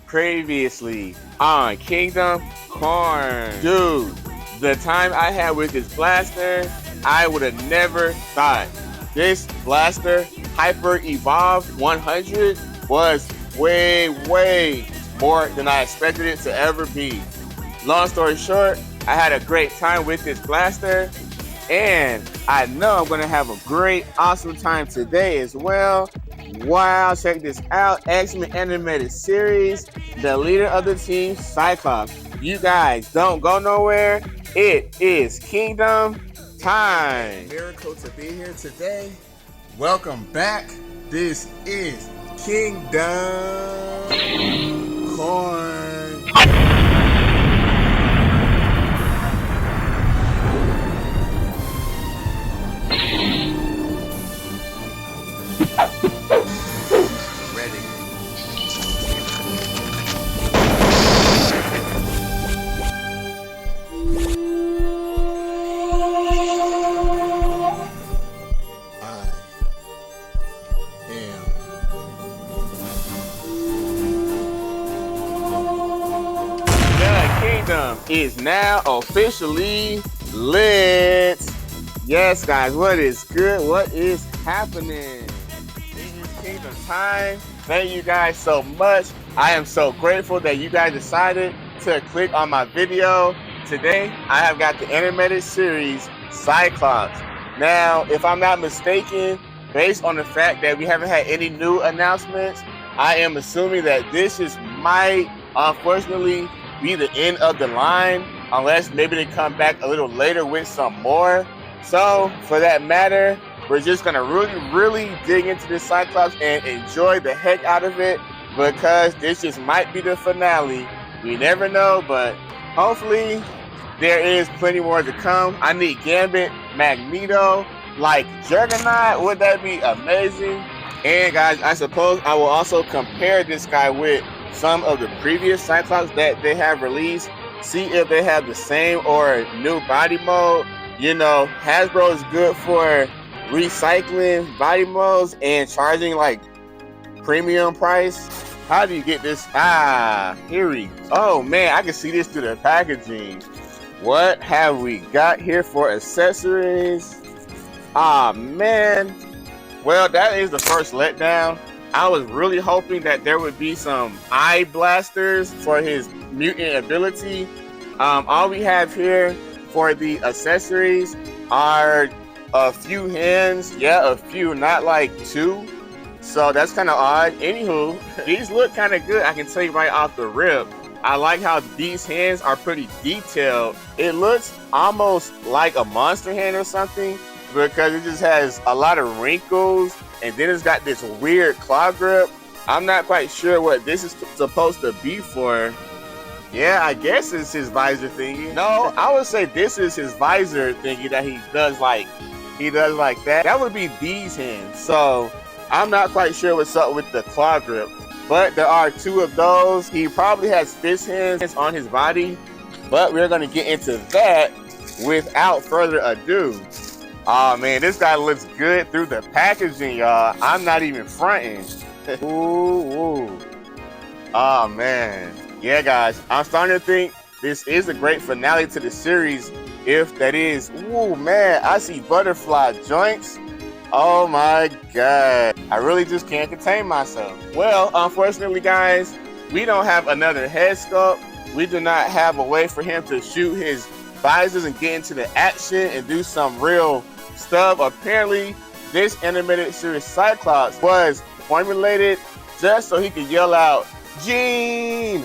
Previously on Kingdom Corn. Dude, the time I had with this blaster, I would have never thought this blaster, Hyper Evolved 100, was way more than I expected it to ever be. Long story short, I had a great time with this blaster, and I know I'm gonna have a great, awesome time today as well. Wow, check this out. X-Men animated series, the leader of the team, Cyclops. You guys don't go nowhere. It is Kingdom time. Miracle to be here today. Welcome back. This is Kingdom Corn. Is now officially lit. Yes, guys, what is good? What is happening? It is Kingdom time. Thank you guys so much. I am so grateful that you guys decided to click on my video. Today, I have got the animated series, Cyclops. Now, if I'm not mistaken, based on the fact that we haven't had any new announcements, I am assuming that this just might, unfortunately, be the end of the line, unless maybe they come back a little later with some more. So for that matter, we're just gonna really dig into this Cyclops and enjoy the heck out of it, because this just might be the finale. We never know, but hopefully there is plenty more to come. I need Gambit, Magneto, like Juggernaut. Would that be amazing? And guys, I suppose I will also compare this guy with some of the previous Cyclops that they have released, see if they have the same or new body mode. You know, Hasbro is good for recycling body modes and charging like premium price. How do you get this? Here we go. Oh man, I can see this through the packaging. What have we got here for accessories? Man. Well, that is the first letdown. I was really hoping that there would be some eye blasters for his mutant ability. All we have here for the accessories are a few hands. Yeah, a few, not like two. So that's kind of odd. Anywho, these look kind of good. I can tell you right off the rip. I like how these hands are pretty detailed. It looks almost like a monster hand or something, because it just has a lot of wrinkles, and then it's got this weird claw grip. I'm not quite sure what this is supposed to be for. Yeah, I guess it's his visor thingy. No, I would say this is his visor thingy that he does like that. That would be these hands. So I'm not quite sure what's up with the claw grip, but there are two of those. He probably has fist hands on his body, but we're gonna get into that without further ado. Oh man, this guy looks good through the packaging, y'all. I'm not even fronting. Ooh. Oh man. Yeah, guys, I'm starting to think this is a great finale to the series, if that is. Ooh man, I see butterfly joints. Oh my god. I really just can't contain myself. Well, unfortunately, guys, we don't have another head sculpt. We do not have a way for him to shoot his visors and get into the action and do some real stuff. Apparently, this animated series Cyclops was formulated just so he could yell out "Gene"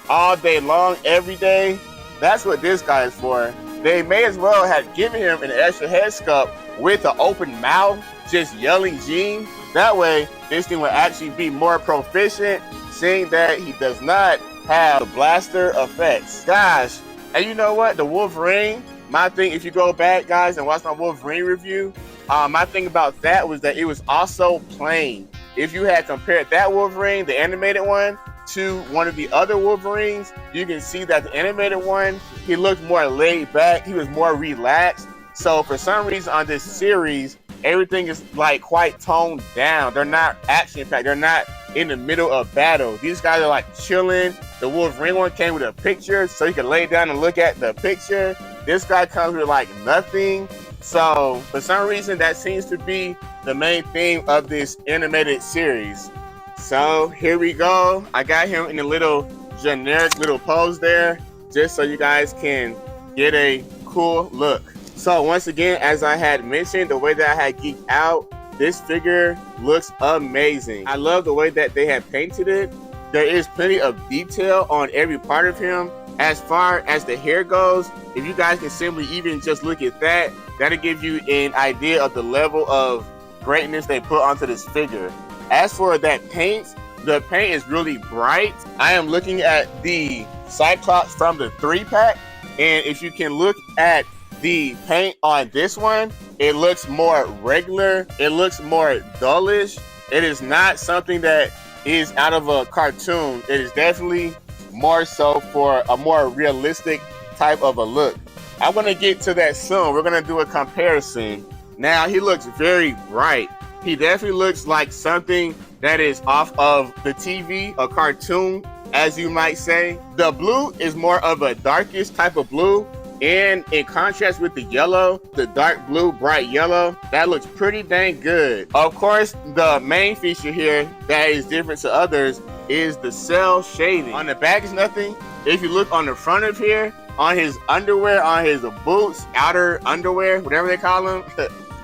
all day long, every day. That's what this guy is for. They may as well have given him an extra head sculpt with an open mouth, just yelling "Gene." That way, this thing would actually be more proficient, seeing that he does not have the blaster effects. Gosh, and you know what? The Wolverine, my thing, if you go back, guys, and watch my Wolverine review, my thing about that was that it was also plain. If you had compared that Wolverine, the animated one, to one of the other Wolverines, you can see that the animated one, he looked more laid back. He was more relaxed. So for some reason on this series, everything is like quite toned down. They're not action packed. They're not in the middle of battle. These guys are like chilling. The Wolverine one came with a picture so you can lay down and look at the picture. This guy comes with like nothing. So for some reason that seems to be the main theme of this animated series. So here we go. I got him in a little generic little pose there, just so you guys can get a cool look. So once again, as I had mentioned, the way that I had geeked out, this figure looks amazing. I love the way that they have painted it. There is plenty of detail on every part of him. As far as the hair goes, if you guys can simply even just look at that, that'll give you an idea of the level of greatness they put onto this figure. As for that paint, the paint is really bright. I am looking at the Cyclops from the 3-pack, and if you can look at the paint on this one, it looks more regular. It looks more dullish. It is not something that is out of a cartoon. It is definitely more so for a more realistic type of a look. I'm gonna get to that soon. We're gonna do a comparison. Now he looks very bright. He definitely looks like something that is off of the TV, a cartoon, as you might say. The blue is more of a darkish type of blue, and in contrast with the yellow, the dark blue, bright yellow, that looks pretty dang good. Of course, the main feature here that is different to others is the cell shading. On the back is nothing. If you look on the front of here, on his underwear, on his boots, outer underwear, whatever they call them,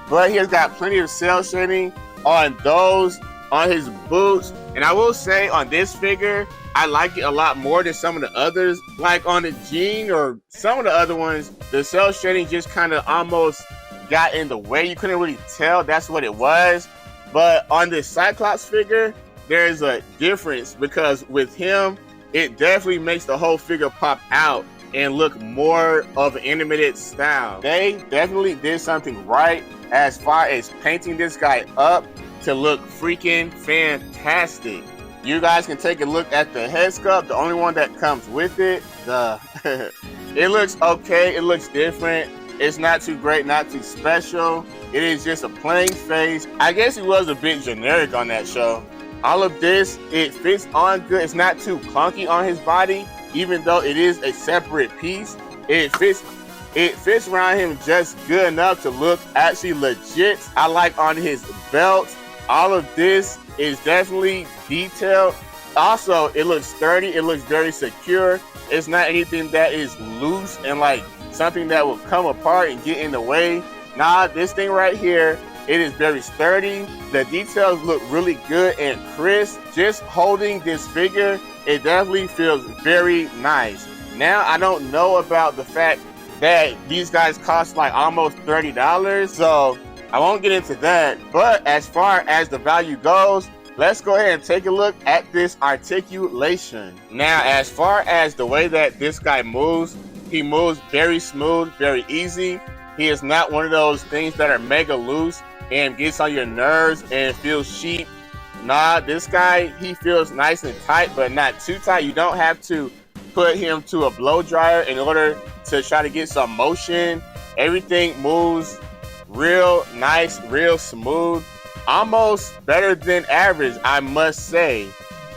but he has got plenty of cell shading on those, on his boots. And I will say on this figure, I like it a lot more than some of the others. Like on the jean or some of the other ones, the cell shading just kind of almost got in the way. You couldn't really tell that's what it was. But on this Cyclops figure, there's a difference, because with him, it definitely makes the whole figure pop out and look more of an animated style. They definitely did something right as far as painting this guy up to look freaking fantastic. You guys can take a look at the head sculpt, the only one that comes with it. It looks okay, it looks different. It's not too great, not too special. It is just a plain face. I guess it was a bit generic on that show. All of this, it fits on good. It's not too clunky on his body, even though it is a separate piece. It fits around him just good enough to look actually legit. I like on his belt. All of this is definitely detailed. Also, it looks sturdy. It looks very secure. It's not anything that is loose and like something that will come apart and get in the way. Nah, this thing right here, it is very sturdy. The details look really good and crisp. Just holding this figure, it definitely feels very nice. Now, I don't know about the fact that these guys cost like almost $30, so I won't get into that. But as far as the value goes, let's go ahead and take a look at this articulation. Now, as far as the way that this guy moves, he moves very smooth, very easy. He is not one of those things that are mega loose and gets on your nerves and feels cheap. Nah, this guy, he feels nice and tight, but not too tight. You don't have to put him to a blow dryer in order to try to get some motion. Everything moves real nice, real smooth, almost better than average, I must say.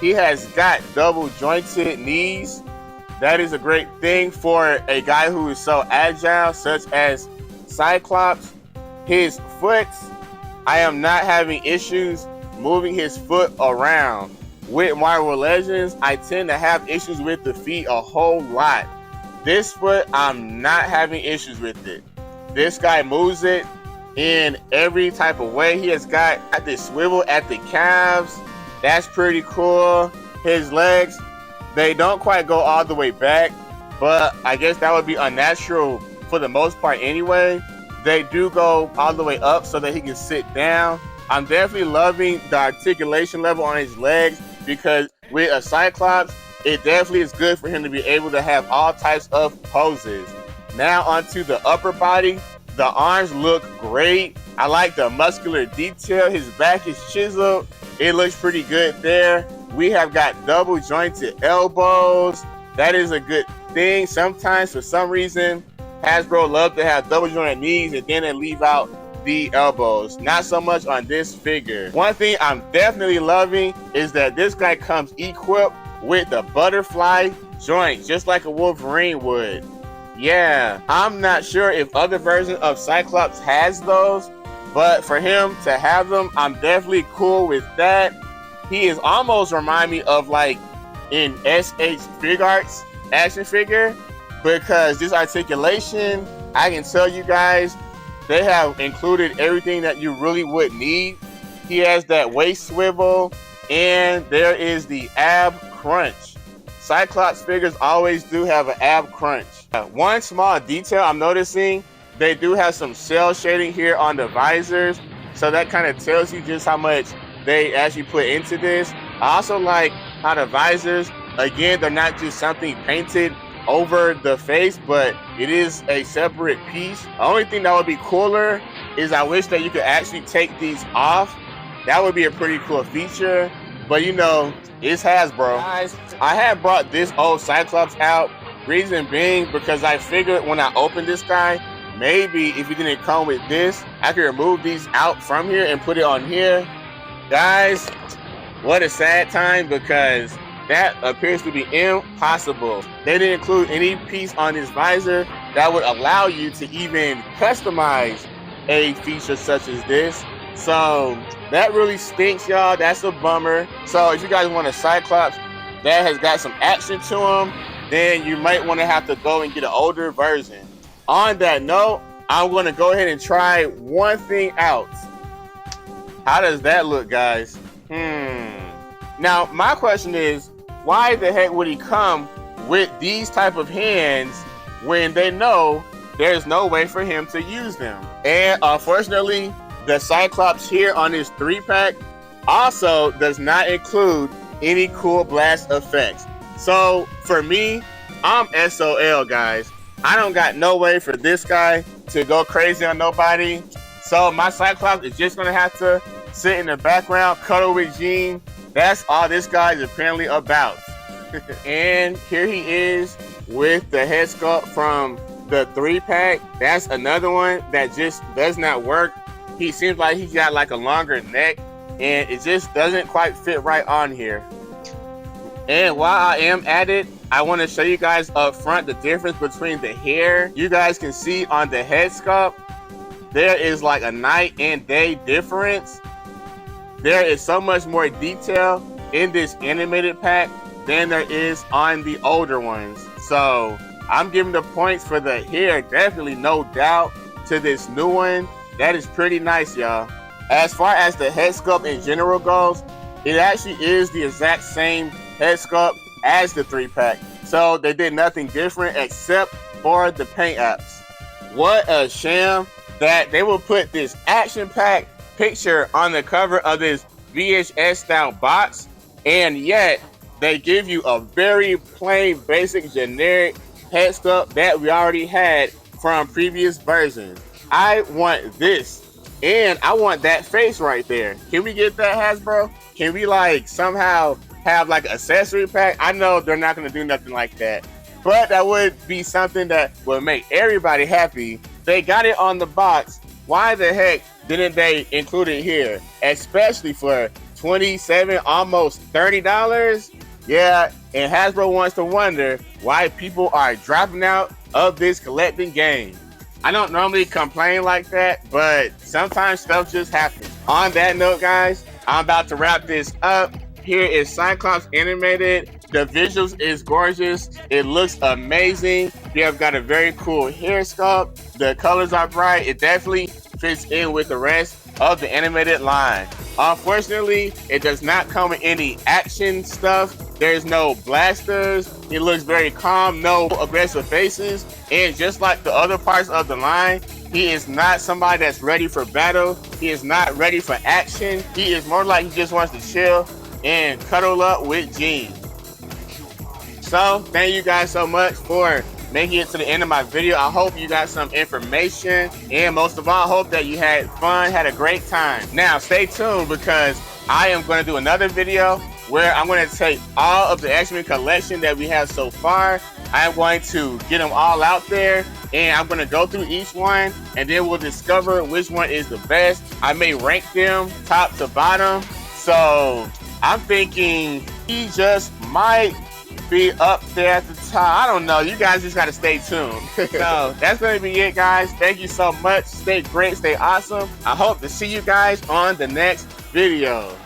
He has got double jointed knees. That is a great thing for a guy who is so agile, such as Cyclops. His foot, I am not having issues moving his foot around. With Marvel Legends, I tend to have issues with the feet a whole lot. This foot, I'm not having issues with it. This guy moves it in every type of way. He has got this swivel at the calves. That's pretty cool. His legs, they don't quite go all the way back, but I guess that would be unnatural for the most part anyway. They do go all the way up so that he can sit down. I'm definitely loving the articulation level on his legs, because with a Cyclops, it definitely is good for him to be able to have all types of poses. Now onto the upper body. The arms look great. I like the muscular detail. His back is chiseled. It looks pretty good there. We have got double jointed elbows. That is a good thing. Sometimes, for some reason, Hasbro love to have double jointed knees and then they leave out the elbows, not so much on this figure. One thing I'm definitely loving is that this guy comes equipped with the butterfly joint, just like a Wolverine would. Yeah, I'm not sure if other versions of Cyclops has those, but for him to have them, I'm definitely cool with that. He is almost remind me of like in SH Figuarts action figure, because this articulation, I can tell you guys, they have included everything that you really would need. He has that waist swivel, and there is the ab crunch. Cyclops figures always do have an ab crunch. One small detail I'm noticing, they do have some cell shading here on the visors, so that kind of tells you just how much they actually put into this. I also like how the visors, again, they're not just something painted over the face, but it is a separate piece. The only thing that would be cooler is I wish that you could actually take these off. That would be a pretty cool feature, but you know, it's Hasbro. Guys, I had brought this old Cyclops out, reason being because I figured when I opened this guy, maybe if it didn't come with this, I could remove these out from here and put it on here. Guys, what a sad time, because that appears to be impossible. They didn't include any piece on this visor that would allow you to even customize a feature such as this. So that really stinks, y'all. That's a bummer. So if you guys want a Cyclops that has got some action to him, then you might want to have to go and get an older version. On that note, I'm going to go ahead and try one thing out. How does that look, guys? Now, my question is, why the heck would he come with these type of hands when they know there's no way for him to use them? And unfortunately, the Cyclops here on this 3-pack also does not include any cool blast effects. So for me, I'm SOL, guys. I don't got no way for this guy to go crazy on nobody. So my Cyclops is just gonna have to sit in the background, cuddle with Jean. That's all this guy is apparently about. And here he is with the head sculpt from the 3-pack. That's another one that just does not work. He seems like he's got like a longer neck, and it just doesn't quite fit right on here. And while I am at it, I want to show you guys up front the difference between the hair. You guys can see on the head sculpt, there is like a night and day difference. There is so much more detail in this animated pack than there is on the older ones. So I'm giving the points for the hair, definitely no doubt, to this new one. That is pretty nice, y'all. As far as the head sculpt in general goes, it actually is the exact same head sculpt as the 3-pack. So they did nothing different except for the paint apps. What a sham that they will put this action-packed picture on the cover of this VHS style box, and yet they give you a very plain, basic, generic head sculpt that we already had from previous versions. I want this, and I want that face right there. Can we get that, Hasbro? Can we like somehow have like an accessory pack? I know they're not going to do nothing like that, but that would be something that would make everybody happy. They got it on the box. Why the heck didn't they include it here? Especially for $27, almost $30. Yeah, and Hasbro wants to wonder why people are dropping out of this collecting game. I don't normally complain like that, but sometimes stuff just happens. On that note, guys, I'm about to wrap this up. Here is Cyclops animated. The visuals is gorgeous. It looks amazing. You have got a very cool hair sculpt. The colors are bright. It definitely fits in with the rest of the animated line. Unfortunately, it does not come with any action stuff. There's no blasters. It looks very calm, no aggressive faces. And just like the other parts of the line, he is not somebody that's ready for battle. He is not ready for action. He is more like he just wants to chill and cuddle up with Jean. So thank you guys so much for making it to the end of my video. I hope you got some information, and most of all, I hope that you had fun, had a great time. Now stay tuned, because I am going to do another video where I'm going to take all of the X-Men collection that we have so far. I'm going to get them all out there, and I'm going to go through each one, and then we'll discover which one is the best. I may rank them top to bottom. So I'm thinking he just might be up there at the top. I don't know. You guys just got to stay tuned. So that's going to be it, guys. Thank you so much. Stay great. Stay awesome. I hope to see you guys on the next video.